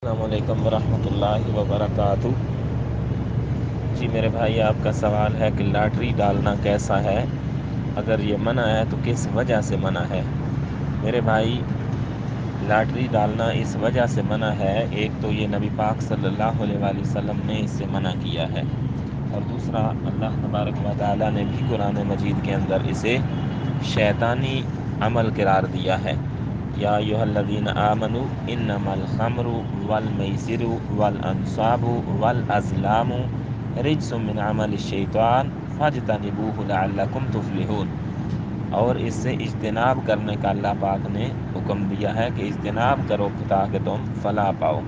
السلام علیکم ورحمۃ اللہ وبرکاتہ۔ جی میرے بھائی، آپ کا سوال ہے کہ لاٹری ڈالنا کیسا ہے، اگر یہ منع ہے تو کس وجہ سے منع ہے؟ میرے بھائی، لاٹری ڈالنا اس وجہ سے منع ہے، ایک تو یہ نبی پاک صلی اللہ علیہ وآلہ وسلم نے اس سے منع کیا ہے، اور دوسرا اللہ تبارک و تعالیٰ نے بھی قرآن مجید کے اندر اسے شیطانی عمل قرار دیا ہے۔ یا ایھا الذین آمنوا انما الخمر والمیسر والانصاب والازلام رجس من عمل الشیطان فاجتنبوہ لعلکم تفلحون۔ اور اس سے اجتناب کرنے کا اللہ پاک نے حکم دیا ہے کہ اجتناب کرو تاکہ تم فلاح پاؤ۔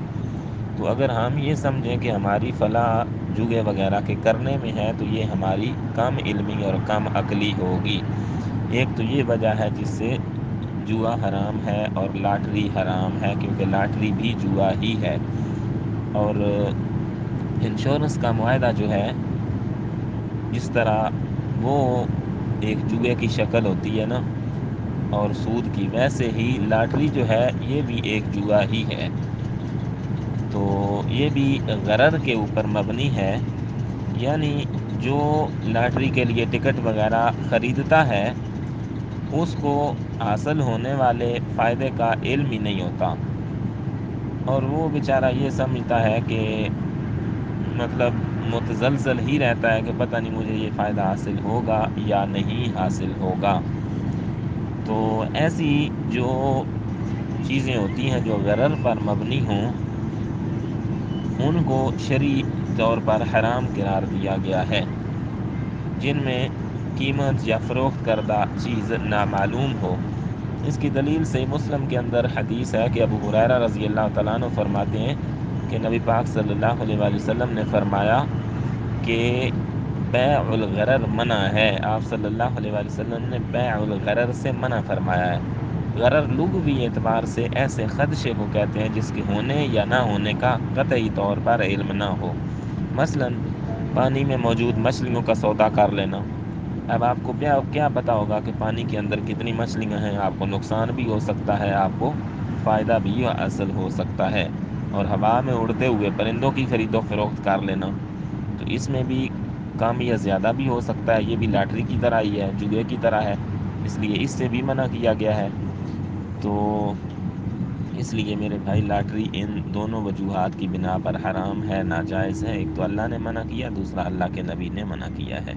تو اگر ہم یہ سمجھیں کہ ہماری فلاح جوئے وغیرہ کے کرنے میں ہے تو یہ ہماری کم علمی اور کم عقلی ہوگی۔ ایک تو یہ وجہ ہے جس سے جوا حرام ہے اور لاٹری حرام ہے، کیونکہ لاٹری بھی جوا ہی ہے۔ اور انشورنس کا معاہدہ جو ہے، جس طرح وہ ایک جوئے کی شکل ہوتی ہے نا، اور سود کی، ویسے ہی لاٹری جو ہے یہ بھی ایک جوا ہی ہے۔ تو یہ بھی غرر کے اوپر مبنی ہے، یعنی جو لاٹری کے لیے ٹکٹ وغیرہ خریدتا ہے اس کو حاصل ہونے والے فائدے کا علم ہی نہیں ہوتا، اور وہ بیچارہ یہ سمجھتا ہے کہ مطلب متزلزل ہی رہتا ہے کہ پتہ نہیں مجھے یہ فائدہ حاصل ہوگا یا نہیں حاصل ہوگا۔ تو ایسی جو چیزیں ہوتی ہیں جو غرر پر مبنی ہوں، ان کو شرعی طور پر حرام قرار دیا گیا ہے، جن میں قیمت یا فروخت کردہ چیز نامعلوم ہو۔ اس کی دلیل صحیح مسلم کے اندر حدیث ہے کہ ابو ہریرہ رضی اللہ تعالیٰ عنہ فرماتے ہیں کہ نبی پاک صلی اللہ علیہ وآلہ وسلم نے فرمایا کہ بیع الغرر منع ہے۔ آپ صلی اللہ علیہ وآلہ وسلم نے بیع الغرر سے منع فرمایا ہے۔ غرر لغوی اعتبار سے ایسے خدشے کو کہتے ہیں جس کے ہونے یا نہ ہونے کا قطعی طور پر علم نہ ہو۔ مثلا پانی میں موجود مچھلیوں کا سودا کر لینا۔ اب آپ کو کیا پتہ ہوگا کہ پانی کے اندر کتنی مچھلیاں ہیں، آپ کو نقصان بھی ہو سکتا ہے، آپ کو فائدہ بھی حاصل ہو سکتا ہے۔ اور ہوا میں اڑتے ہوئے پرندوں کی خرید و فروخت کر لینا، تو اس میں بھی کم یا زیادہ بھی ہو سکتا ہے، یہ بھی لاٹری کی طرح ہی ہے، جوئے کی طرح ہے، اس لیے اس سے بھی منع کیا گیا ہے۔ تو اس لیے میرے بھائی، لاٹری ان دونوں وجوہات کی بنا پر حرام ہے، ناجائز ہے۔ ایک تو اللہ نے منع کیا، دوسرا اللہ کے نبی نے منع کیا ہے۔